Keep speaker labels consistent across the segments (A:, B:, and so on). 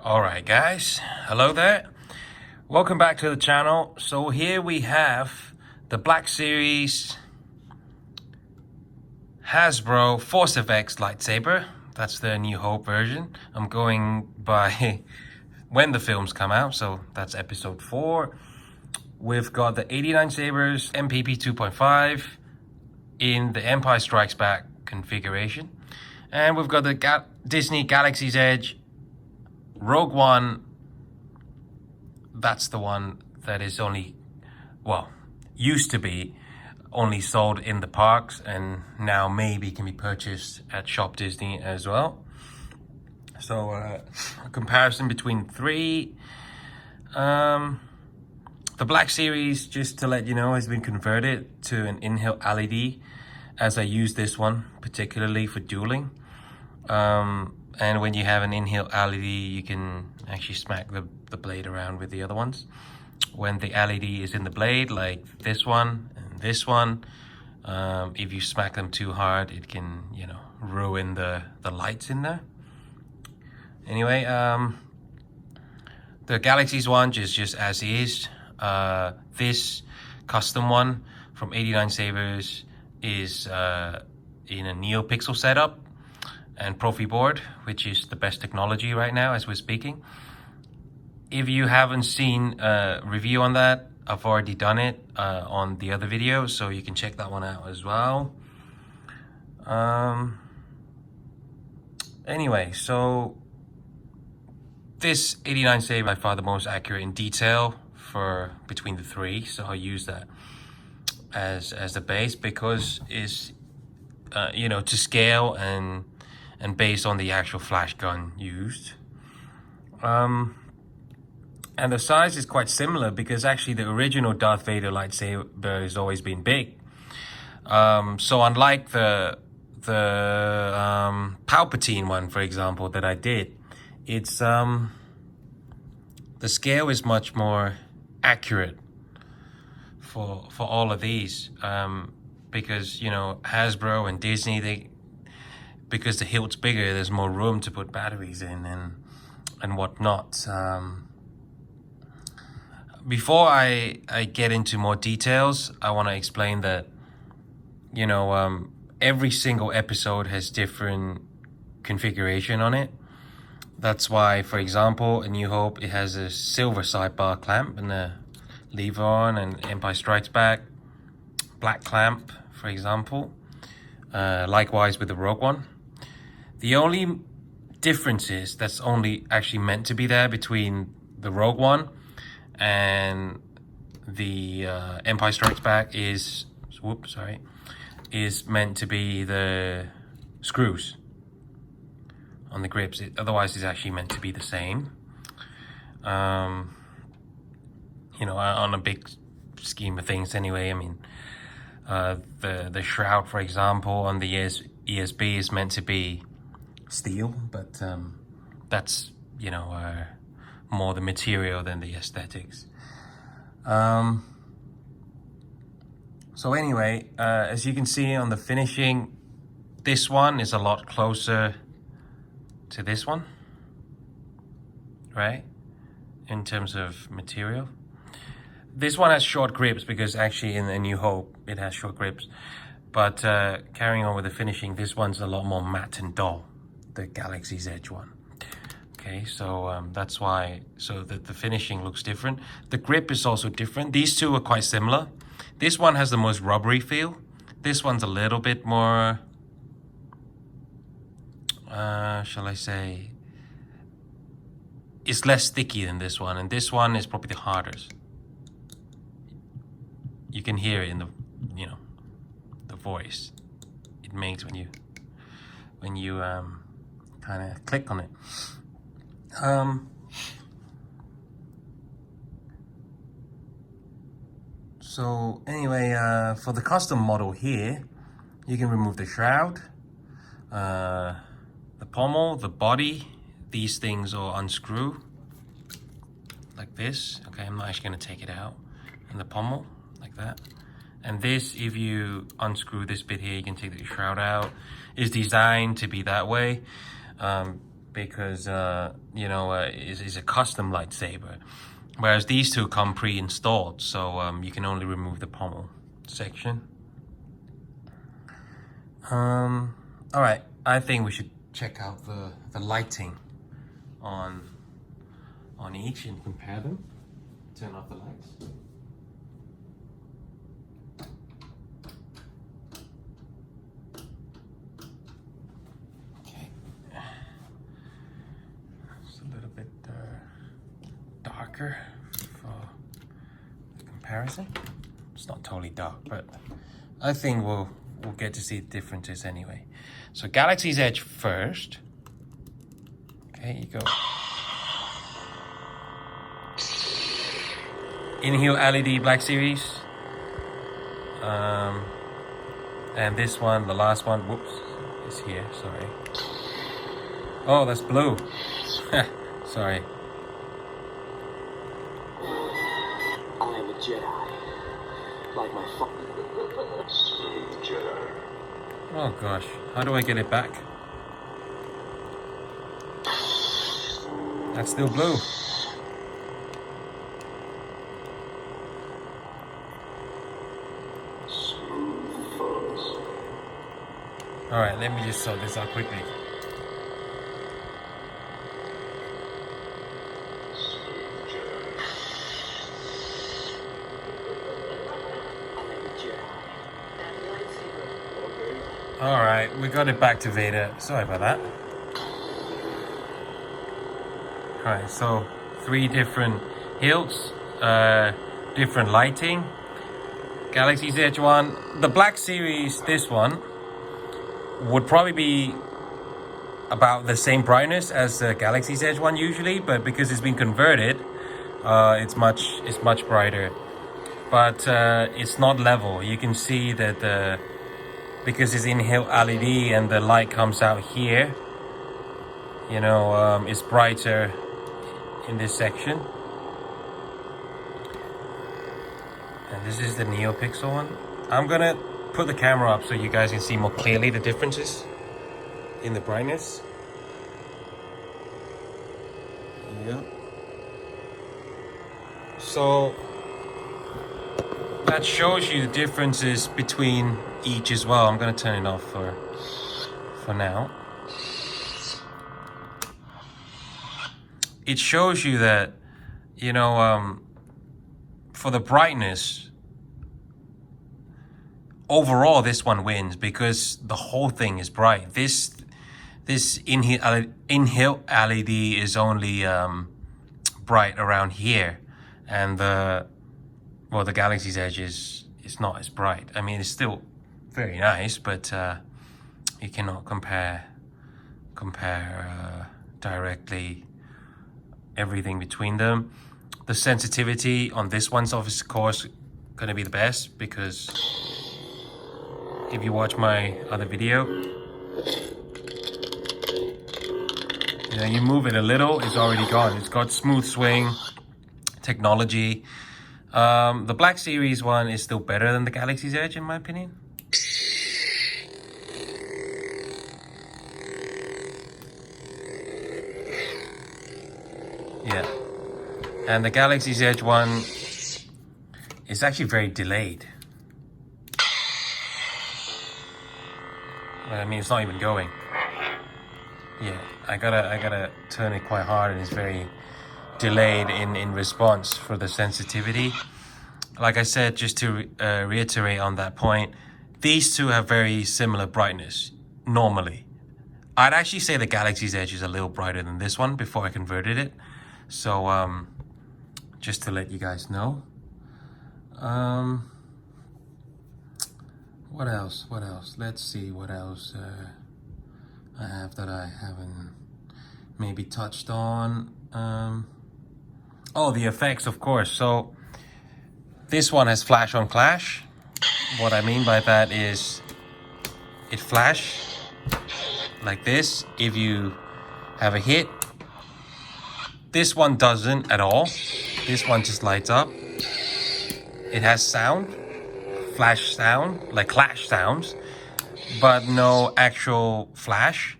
A: Alright guys, hello there. Welcome back to the channel. So here we have the Black Series Hasbro Force FX lightsaber. That's the New Hope version. I'm going by when the films come out, so that's episode 4. We've got the 89SABERS MPP 2.5 in the Empire Strikes Back configuration. And we've got the Disney Galaxy's Edge Rogue One. That's the one that is only, well, used to be only sold in the parks and now maybe can be purchased at Shop Disney as well. So a comparison between three. The Black Series, just to let you know, has been converted to an in-hilt LED as I use this one particularly for dueling. And when you have an in-hilt LED, you can actually smack the blade around with the other ones. When the LED is in the blade, like this one and this one, if you smack them too hard, it can, you know, ruin the lights in there. Anyway, the Galaxy's one is just as is. This custom one from 89SABERS is in a Neopixel setup and proffieboard, which is the best technology right now as we're speaking. If you haven't seen a review on that, I've already done it on the other video, so you can check that one out as well. Anyway, so this 89SABERS by far the most accurate in detail for between the three, so I use that as the base because it's you know, to scale and based on the actual flash gun used. And the size is quite similar because actually the original Darth Vader lightsaber has always been big. So unlike the Palpatine one, for example, that I did, it's the scale is much more accurate for all of these, because, you know, Hasbro and Disney, because the hilt's bigger, there's more room to put batteries in and whatnot. Before I get into more details, I want to explain that, you know, every single episode has different configuration on it. That's why, for example, A New Hope, it has a silver sidebar clamp and a lever on, and Empire Strikes Back, black clamp, for example. Likewise with the Rogue One. The only difference is that's only actually meant to be there between the Rogue One and the Empire Strikes Back is meant to be the screws on the grips. Otherwise it's actually meant to be the same. You know, on a big scheme of things anyway. I mean, the shroud, for example, on the ESB is meant to be steel, but that's, you know, more the material than the aesthetics. So anyway, as you can see on the finishing, this one is a lot closer to this one, right, in terms of material. This one has short grips because actually in A New Hope it has short grips, but carrying on with the finishing, this one's a lot more matte and dull, the Galaxy's Edge one. Okay, so that's why, so the finishing looks different. The grip is also different. These two are quite similar. This one has the most rubbery feel. This one's a little bit more, shall I say, it's less sticky than this one, and this one is probably the hardest. You can hear it in the, you know, the voice it makes when you kind of click on it. So anyway, for the custom model here, you can remove the shroud, the pommel, the body. These things all unscrew like this. Okay, I'm not actually going to take it out. And the pommel, like that. And this, if you unscrew this bit here, you can take the shroud out. It's designed to be that way. because it's a custom lightsaber, whereas these two come pre-installed, so you can only remove the pommel section. All right, I think we should check out the lighting on each and compare them. Turn off the lights. Okay, it's a little bit darker for the comparison. It's not totally dark, but I think we'll get to see the differences anyway. So Galaxy's Edge first. Okay, you go. In-Hill LED Black Series. And this one, the last one, whoops, is here, sorry. Oh, that's blue. Sorry.
B: I am a Jedi. Like my father. Smooth Jedi.
A: Oh gosh, how do I get it back? That's still blue.
B: Smooth fuzz.
A: Alright, let me just sort this out quickly.
B: Smooth Jedi. I am a Jedi. That lightsaber. Okay.
A: Alright, we got it back to Vader. Sorry about that. Alright, so 3 different hilts, different lighting. Galaxy's Edge one, the Black Series, this one, would probably be about the same brightness as the Galaxy's Edge one usually, but because it's been converted, it's much brighter. But it's not level. You can see that because it's in-hill LED and the light comes out here, it's brighter in this section. And this is the Neopixel one. I'm gonna put the camera up so you guys can see more clearly the differences in the brightness. Yeah. So that shows you the differences between each as well. I'm gonna turn it off for now. It shows you that, for the brightness, overall this one wins because the whole thing is bright. This in-hill LED is only bright around here, and the Galaxy's Edge is not as bright. I mean, it's still very nice, but you cannot compare directly everything between them. The sensitivity on this one's of course going to be the best, because if you watch my other video, you move it a little, it's already gone. It's got smooth swing technology. The Black Series one is still better than the Galaxy's Edge in my opinion. Yeah, and the Galaxy's Edge one is actually very delayed. I mean, it's not even going. Yeah, I gotta turn it quite hard, and it's very delayed in response for the sensitivity. Like I said, just to reiterate on that point, these two have very similar brightness normally. I'd actually say the Galaxy's Edge is a little brighter than this one before I converted it. So just to let you guys know. What else? Let's see what else I have that I haven't maybe touched on. Oh, the effects, of course. So this one has flash on clash. What I mean by that is it flash like this if you have a hit. This one doesn't at all. This one just lights up. It has sound, flash sound, like clash sounds, but no actual flash.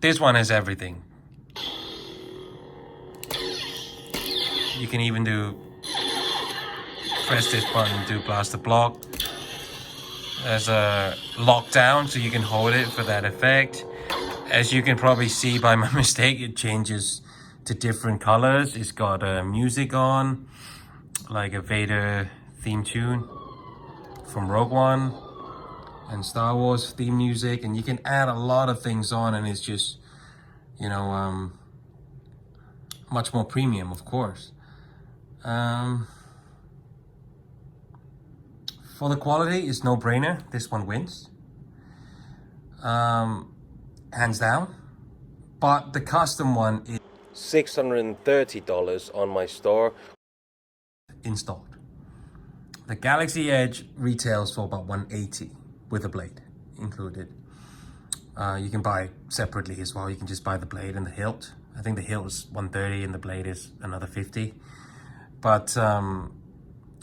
A: This one has everything. You can even do, press this button, do blaster block. There's a lockdown, so you can hold it for that effect. As you can probably see by my mistake, it changes to different colors. It's got music on, like a Vader theme tune from Rogue One and Star Wars theme music, and you can add a lot of things on, and it's just, you know, much more premium, of course. For the quality, it's no-brainer. This one wins, hands down. But the custom one is $630 on my store, installed. The Galaxy Edge retails for about $180 with a blade included. You can buy separately as well. You can just buy the blade and the hilt. I think the hilt is $130 and the blade is another $50. But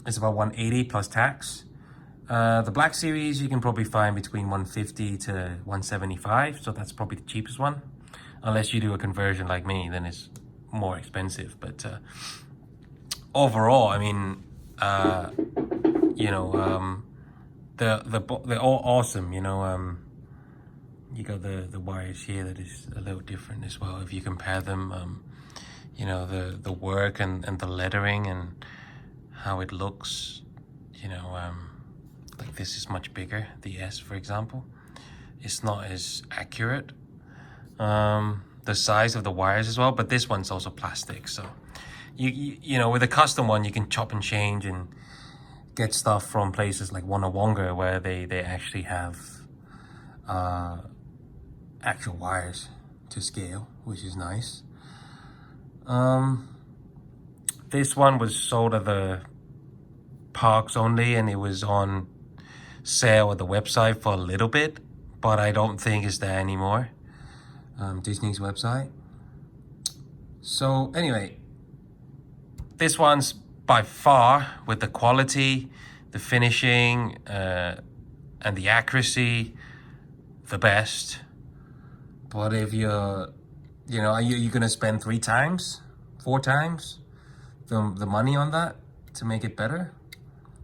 A: it's about $180 plus tax. The Black Series you can probably find between $150 to $175, so that's probably the cheapest one. Unless you do a conversion like me, then it's more expensive. But overall, I mean, you know, they're all awesome. You know, you got the wires here that is a little different as well. If you compare them, you know, the work and the lettering and how it looks, you know, like this is much bigger. The S, for example, it's not as accurate. The size of the wires as well, but this one's also plastic, so you know, with a custom one you can chop and change and get stuff from places like Wonga where they actually have actual wires to scale, which is nice. This one was sold at the parks only, and it was on sale at the website for a little bit, but I don't think it's there anymore. Disney's website. So anyway, this one's by far, with the quality, the finishing, and the accuracy, the best. But if you're, you know, are you gonna spend 3 times, 4 times the money on that to make it better?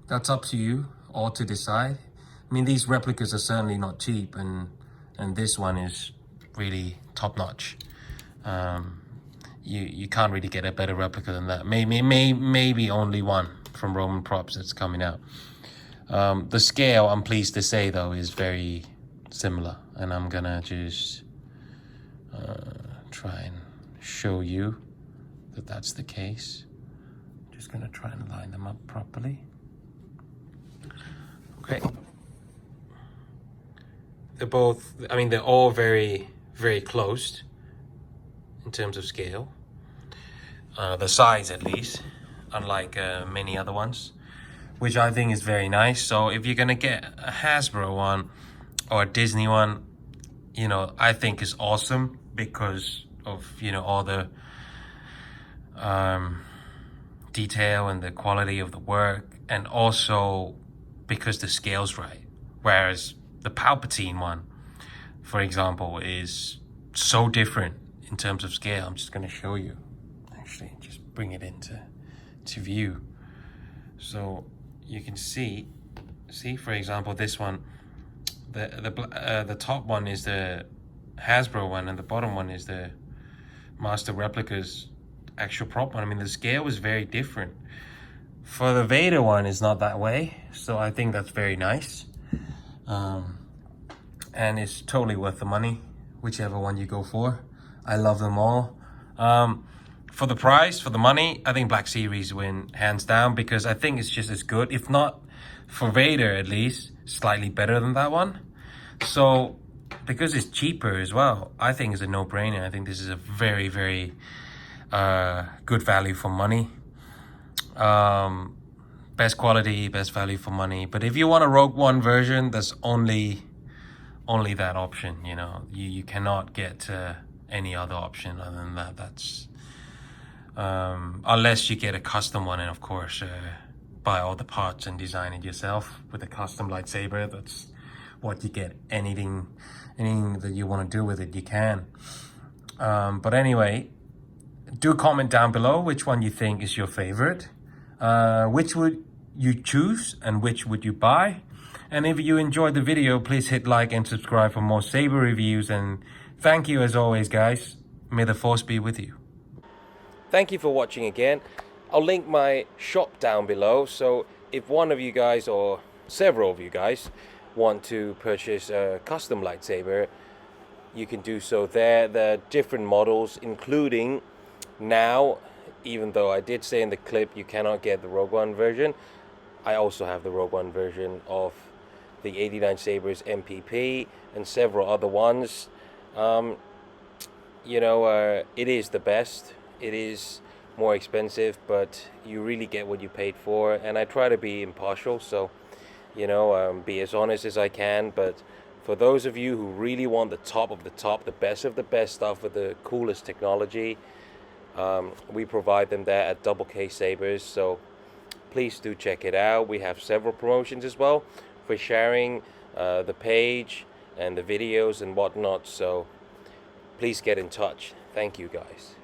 A: That's up to you all to decide. I mean, these replicas are certainly not cheap, and this one is really top notch. You can't really get a better replica than that. Maybe only one from Roman Props that's coming out. The scale, I'm pleased to say though, is very similar, and I'm gonna just try and show you that that's the case. Just gonna try and line them up properly. Okay. They're both, I mean, they're all very, very close in terms of scale. The size at least, unlike many other ones, which I think is very nice. So if you're gonna get a Hasbro one or a Disney one, you know, I think is awesome because of, you know, all the detail and the quality of the work, and also because the scale's right. Whereas the Palpatine one, for example, is so different in terms of scale. I'm just going to show you. Actually, just bring it into view. So you can see, for example, this one, the top one is the Hasbro one, and the bottom one is the Master Replica's actual prop one. I mean, the scale is very different. For the Vader one, it's not that way, so I think that's very nice. And it's totally worth the money, whichever one you go for. I love them all. For the price, for the money, I think Black Series win hands down, because I think it's just as good, if not for Vader at least, slightly better than that one. So because it's cheaper as well, I think it's a no-brainer. I think this is a very, very good value for money. Best quality, best value for money. But if you want a Rogue One version, there's only that option. You know, you cannot get any other option other than that. That's unless you get a custom one, and of course buy all the parts and design it yourself with a custom lightsaber. That's what you get. Anything that you want to do with it, you can. But anyway, Do comment down below which one you think is your favorite. Which would you choose and which would you buy? And if you enjoyed the video, please hit like and subscribe for more Saber reviews. And thank you as always, guys. May the Force be with you. Thank you for watching again. I'll link my shop down below, so if one of you guys or several of you guys want to purchase a custom lightsaber, you can do so there. There are different models, including now, even though I did say in the clip you cannot get the Rogue One version, I also have the Rogue One version of the 89SABERS MPP and several other ones. You know, it is the best. It is more expensive, but you really get what you paid for, and I try to be impartial, so you know, be as honest as I can. But for those of you who really want the top of the top, the best of the best stuff with the coolest technology, we provide them there at Double K Sabers, so please do check it out. We have several promotions as well for sharing the page and the videos and whatnot, so please get in touch. Thank you guys.